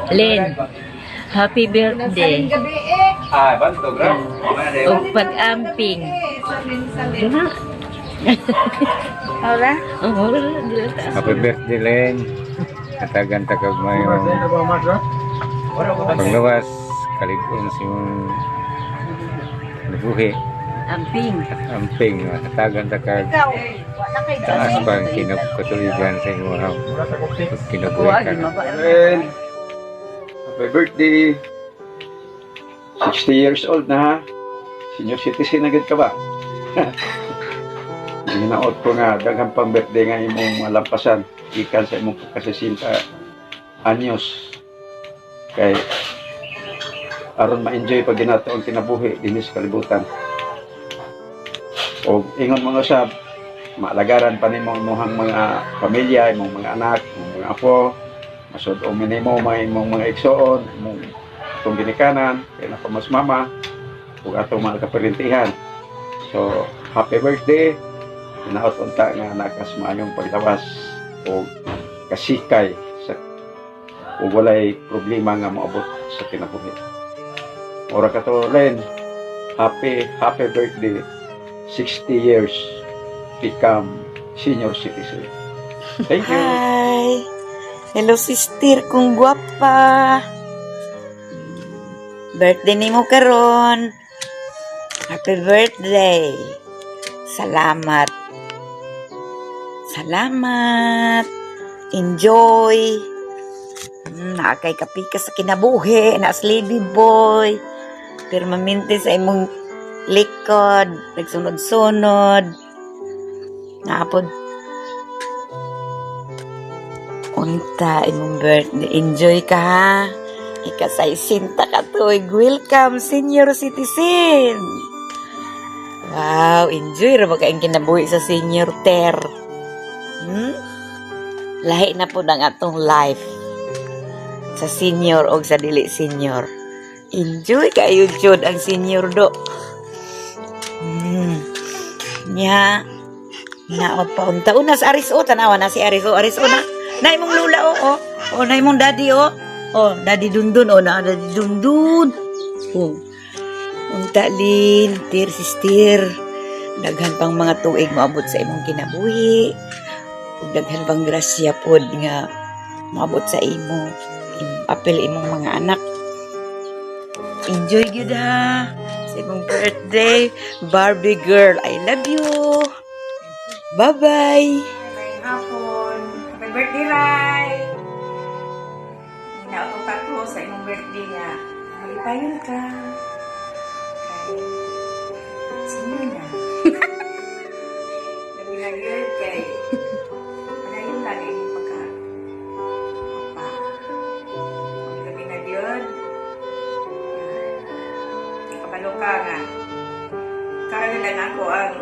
Len, happy birthday. Banto, bro. O pag-amping. Diba? Ora? Oo, Happy birthday, Len. Katagan takag mayong paglawas, kaligon sa iyong nabuhi. amping. Amping, katagan takag Ikaw, wala kay taas dami. pa ang kinakatuligan sa iyong wow. Kinabuhi ka na. Len, happy birthday. 60 years old na ha. Senior citizen agad ka ba? Ginaot ko nga, daghang pang birthday nga imong malampasan. Ikan sa imong pagkasisinta anyos. Kay aron ma-enjoy pag ginato ang kinabuhi dinis kalibutan. O ingon mga usab, maalagaran pa nimo imong mga pamilya, imong mga anak, imong mga apo, masud o minimo imong mga igsoon, imong itong ginikanan, kaya na mas mama, ug atong mga kaparintihan. So, happy birthday. Hinaot unta nga nakas maayong paglawas o kasikay sa o walay problema nga moabot sa kinabuhi. Ora ka to, Len. Happy birthday. 60 years become senior citizen. Thank you. Hi! Hello, sister kong gwapa. Birthday ni mo karon. Happy birthday. Salamat. Salamat. Enjoy. Nakakay kapi ka sa kinabuhi. Naas lady boy. Permanente sa imong likod. Nagsunod-sunod. Naapod. Unta imong birthday. Enjoy ka ha. Ikasay sinta ka tuig. Welcome, senior citizen. Wow, enjoy ra ba kayong kinabuhi sa senior ter. Lahi na po ng atong life sa senior o sa dili senior. Enjoy kayo jud ang senior do. Nya naot pa unta una sa Ariso tanawa na si Ariso na na imong lula o na imong daddy daddy Dundun na daddy Dundun unta lin tir sister daghan pang mga tuig maabot sa imong kinabuhi ug daghan pang grasya pod nga maabot sa imo apel imong mga anak. Enjoy gyud ha sa imong birthday, Barbie girl. I love you. Bye-bye. Hapon. Happy birthday, Rai! Hinaotong tatlo sa imong birthday nga. Malipayon ka. Kay... Sino na? Nagilagyan kay... Panayon lagi yung pagka... Papa. Nagilagyan. Kabalo ka nga. Kaya lang ako ang...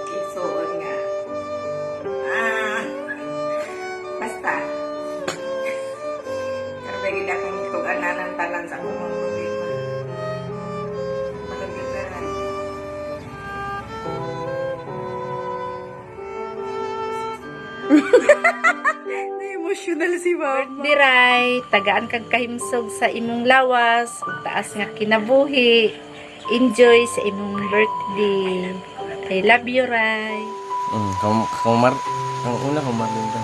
Isuon nga. Basta. Pero bigyan akong tuganan ng talan sa akong mga problema. Malagyan na rin. Na-emotional si Mama. Diray, tagaan kag kahimsog sa imong lawas, ug taas nga kinabuhi. Enjoy sa imong birthday. I love you, Rai. Ang una kumar din to.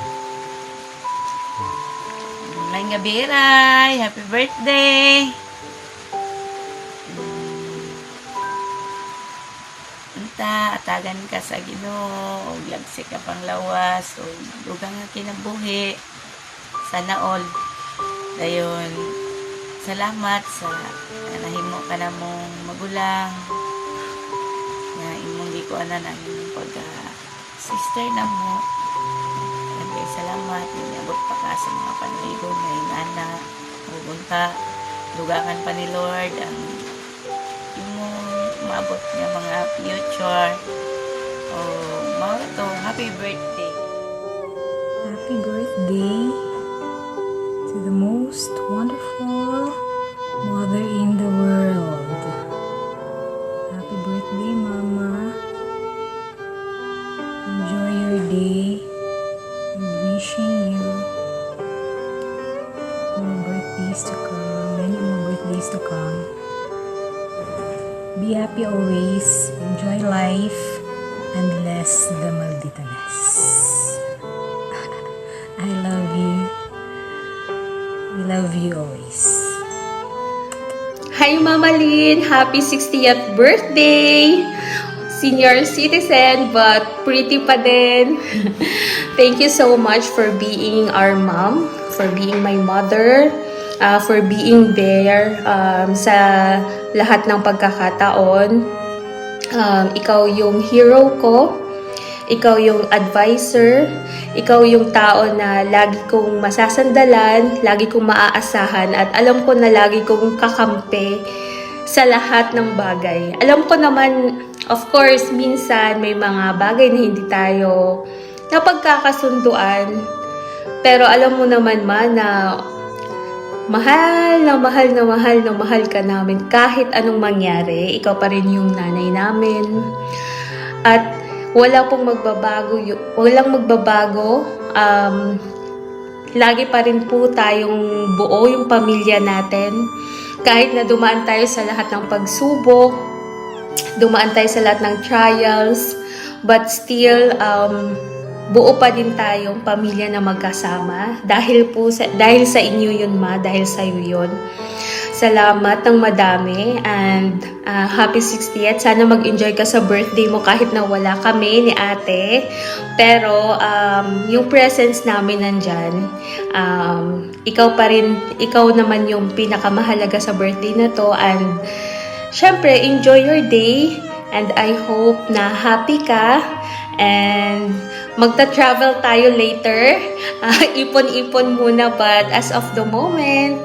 May gabi, Rai. Happy birthday. Unta, atagan ka sa Ginoo, ug lagsi ka pang lawas, ug dugang nga kinabuhi. Sana all. Dayon, salamat sa nahimo ka na mong magulang. Na imong gikuanan ang imong sister na mo. Kaya salamat. Inabot pa ka sa mga panaligon na inana. Magbunta. Dugangan pa ni Lord ang imong maabot niya mga future. Mga to. Happy birthday. Happy birthday to the most wonderful mother in the world. Happy birthday, Mama. Enjoy your day. I'm wishing you more years to come, many more birthdays to come. Be happy always, enjoy life, and less the malditanes. I love you. We love you always. Hi Mama Lynn! Happy 60th birthday! Senior citizen but pretty pa din. Thank you so much for being our mom, for being my mother, for being there sa lahat ng pagkakataon. Ikaw yung hero ko, ikaw yung advisor, ikaw yung tao na lagi kong masasandalan, lagi kong maaasahan at alam ko na lagi kong kakampi sa lahat ng bagay. Alam ko naman, of course, minsan may mga bagay na hindi tayo napagkakasunduan. Pero alam mo naman na mahal na mahal na mahal na mahal ka namin kahit anong mangyari. Ikaw pa rin yung nanay namin. At wala pong magbabago, walang magbabago. Lagi pa rin po tayong buo yung pamilya natin. Kahit na dumaan tayo sa lahat ng pagsubok, dumaan tayo sa lahat ng trials, but still, buo pa din tayong pamilya na magkasama. Dahil sa inyo yun, Ma, dahil sa iyo yun. Salamat ng madami and happy 60th. Sana mag-enjoy ka sa birthday mo kahit na wala kami ni ate. Pero yung presence namin nandyan. Ikaw pa rin, ikaw naman yung pinakamahalaga sa birthday na to. And syempre, enjoy your day. And I hope na happy ka. And magta-travel tayo later. Ipon-ipon muna, but as of the moment,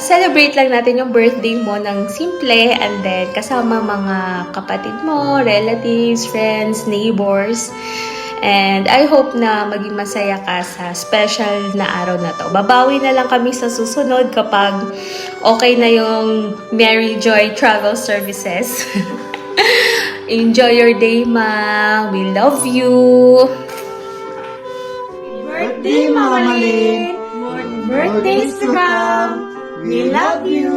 celebrate lang natin yung birthday mo ng simple and then kasama mga kapatid mo, relatives, friends, neighbors. And I hope na maging masaya ka sa special na araw na to. Babawi na lang kami sa susunod kapag okay na yung Mary Joy Travel Services. Enjoy your day, Ma. We love you. Birthday, Mama Lynn! More birthdays to come! We love you!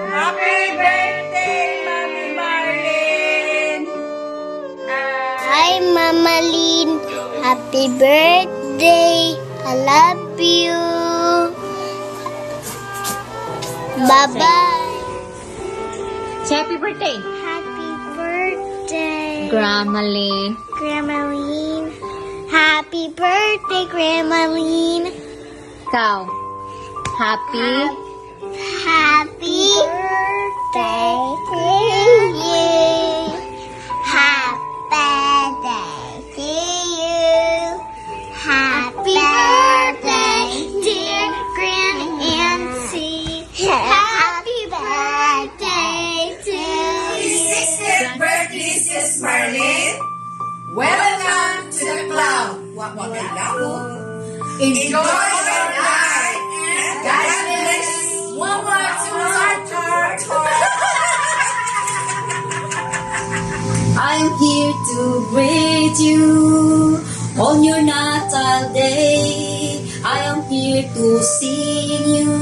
Happy birthday, Mami Marlene! Hi, Mama Lynn. Happy birthday. I love you. Bye-bye. Happy birthday! Happy birthday, Grandma Lynn. Grandma Lynn. Happy birthday, Grandma Lynn. Ikaw. Happy. Happy birthday to you. Happy birthday to you. Happy birthday, dear Grandma Happy birthday to you. 60th birthday, Sis Marlene! Welcome to the club! Enjoy your life! And God bless you! One more, two more, I'm here to greet you on your Natal day. I am here to sing you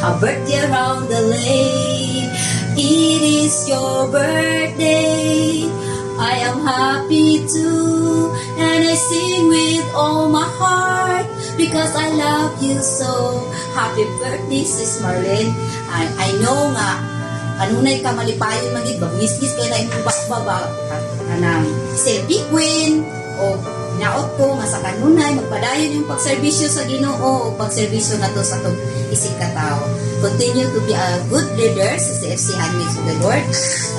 a birthday around the lane. It is your birthday. I am happy too, and I sing with all my heart because I love you so. Happy birthday, Sis Marlene. I know nga, anunay ka malipayon magig bagnis-gis kay na imong bakbaba kanang Selby Queen o naot ko nga sa kanunay magpadayon yung pagserbisyo sa Ginoo o pagserbisyo nato sa tong isig ka tawo. Continue to be a good leader sa CFC Handmaids of the Lord,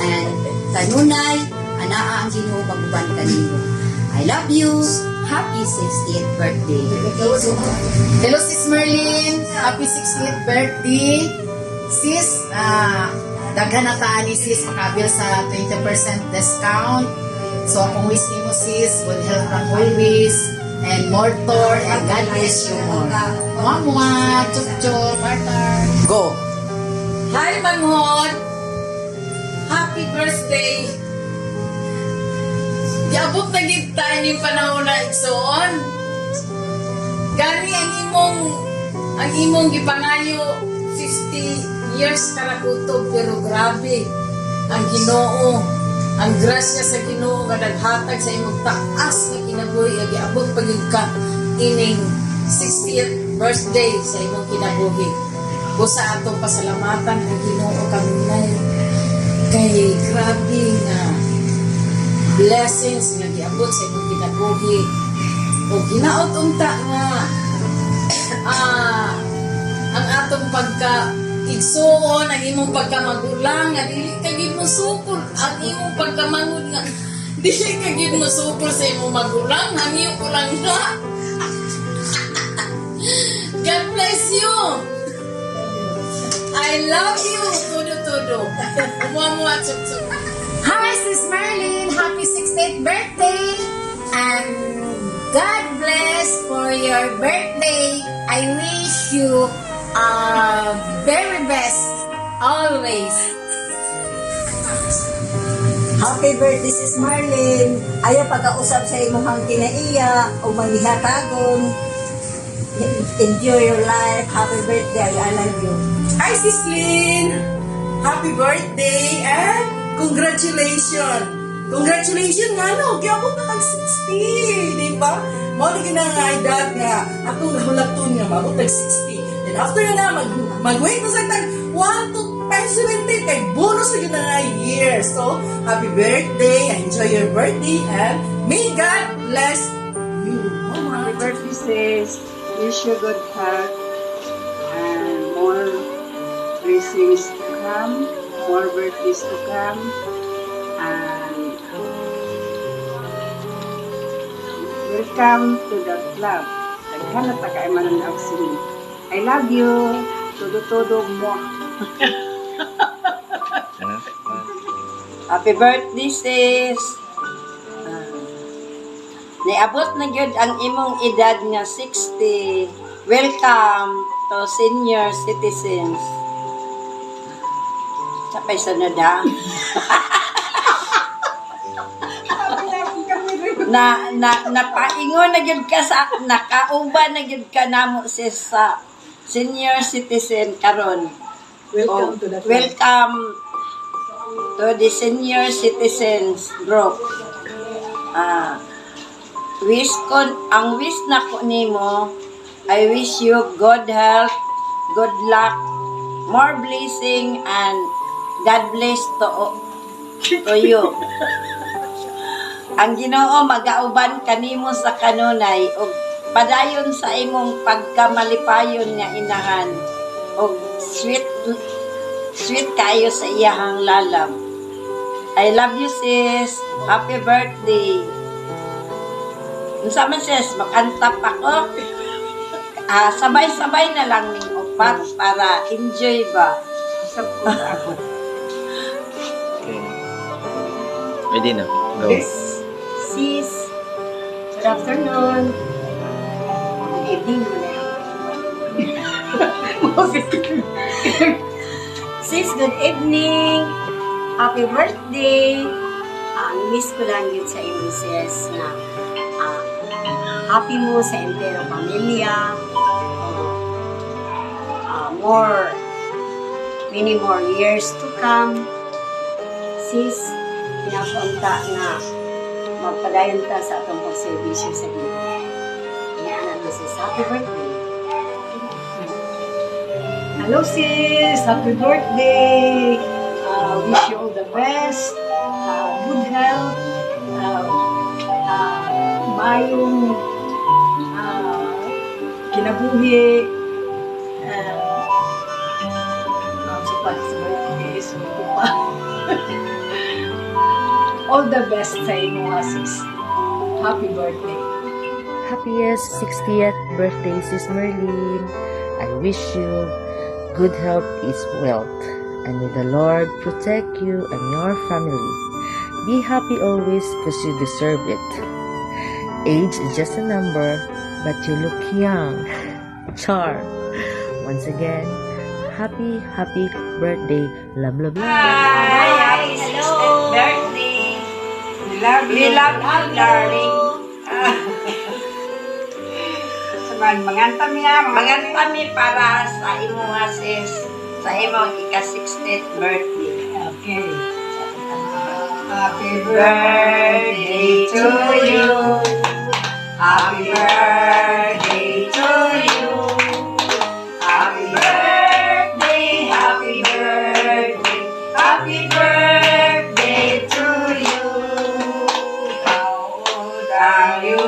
and kanunay anaa ang Ginoo maguban kanimo. I love you. Happy 60th birthday. Hello, Sis Marlene! Happy 60th birthday! Sis, daghan na taan ni Sis makabil sa 20% discount. So, kung wish mo Sis, good health from always, and more tour, and God bless you more. Mwah-mwah! Chup-chup! Go! Hi, Manghod! Happy birthday! Diabot na gid tayo ni panahon na igsoon. Gani ang imong ang imong gipangayo 60 years ka kutob, pero grabe ang Ginoo, ang grasya sa Ginoo nga naghatag sa imong taas nga kinabuhi nga giabot pagid ka ining 60th birthday sa imong kinabuhi. Busa atong pasalamatan ang Ginoo kanunay kay grabe nga blessings nga giabot sa imong kinabuhi. O ginaot unta nga ang atong pagka igsuon, ang imong pagkamagulang nga dili ka gid mo supol, ang imong pagkamangod nga dili ka gid mo supol sa imong magulang, hangyo ko lang nga. God bless you. I love you. Todo. Umuha tsuk. Hi, Sis Marlene. Happy 60th birthday. And God bless for your birthday. I wish you very best always. Happy birthday, Sis Marlene. Ayaw pagkausap sa imong kinaiya o manghihatagon. Enjoy your life. Happy birthday. I love you. Hi, Sis Lynn! Happy birthday and congratulations! Congratulations nga, no? Kaya ako na 60, di ba? Mao na ginangaidag nga akong nahulaton nga mabot tag 60. Then after na mag-wait na sa tag 1 to 570 kay bonus na ginangay year. So, happy birthday, enjoy your birthday, and may God bless you. Happy birthday, sis. Wish you good health and more blessings to come, more birthdays to come, and welcome to the club. Daghan na ta kay mananaog sini. I love you. Todo mo. Happy birthday, sis. Niabot na gyud ang imong edad nga 60. Welcome to senior citizens. Sapay sunod ha. Napaingon na gyud ka sa nakauban na gyud ka namo sis sa senior citizen karon. Welcome to the welcome to the senior citizens group. Ang wish na ko nimo, I wish you good health, good luck, more blessing, and God bless to you. Ang Ginoo magauban kanimo sa kanunay ug padayon sa imong pagkamalipayon nga inahan ug sweet kayo sa iyahang lalab. I love you, sis. Happy birthday. Unsa man sis, makantap ako. Sabay-sabay na lang ning upat para enjoy ba. Usap ko ako. Okay. Ready na. Go. Sis, good afternoon. Good evening mo na. Sis, good evening. Happy birthday. Miss ko lang yun sa inyo, sis, na happy mo sa entero pamilya. Many more years to come. Sis, pinapunta nga magpadayon ta sa atong pagservisyo sa Ginoo. Yan na sis, happy birthday. Hello sis, happy birthday. Wish you all the best. Good health. Mayong kinabuhi. Sa birthday, sumuko pa. All the best sa inyo, sis. Happy birthday. Happiest 60th birthday, Sis Merlin. I wish you good health is wealth, and may the Lord protect you and your family. Be happy always because you deserve it. Age is just a number, but you look young. Char. Once again, happy birthday. Love, love, love. Hi, hello. Birthday. We love you, darling. Mangantami para sa imo nga sis, sa imo ika-60th birthday. Okay. Happy birthday to you. Happy birthday to you. Happy birthday, happy birthday, happy birthday to you. How old are you?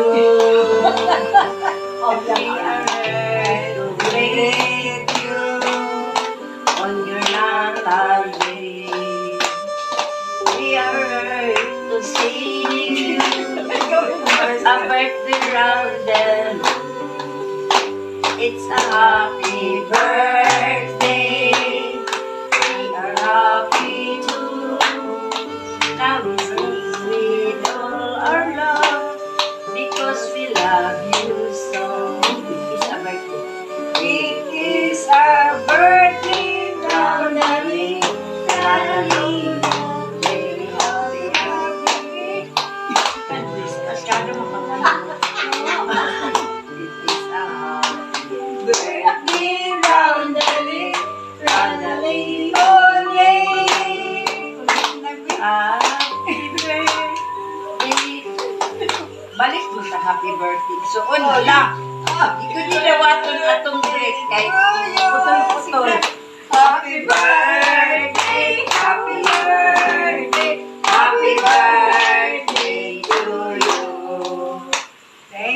We are to greet you on your natal day. We are to see you a birthday roundel. It's a happy birthday. We are happy too. Now we sing with all our love because we love you so. It is a birthday roundel. Balik mo sa happy birthday. So, wala. Ikaw nilawaton atong drink kay putol-putol. Happy birthday, happy birthday, happy birthday to you.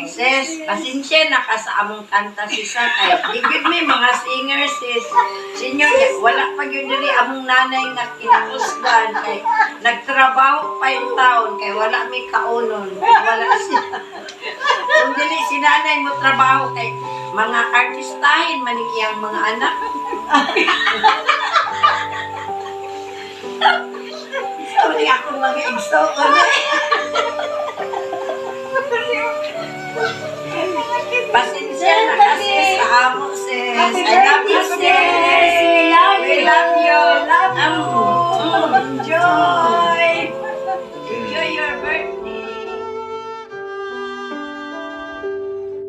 Sis, pasensya na ka sa among kanta sisa kay digid may mga singers sis. Sinyo, wala pa yun dili among nanay nga kinausgan kay nagtrabaho pa yung taon kay wala may kaunon. Wala siya. Kung dili si nanay mo trabaho kay mga artistahin manigiyang mga anak. Sorry ako mga igsoon. Pasensya na kasi sa amo sis. I love you sis.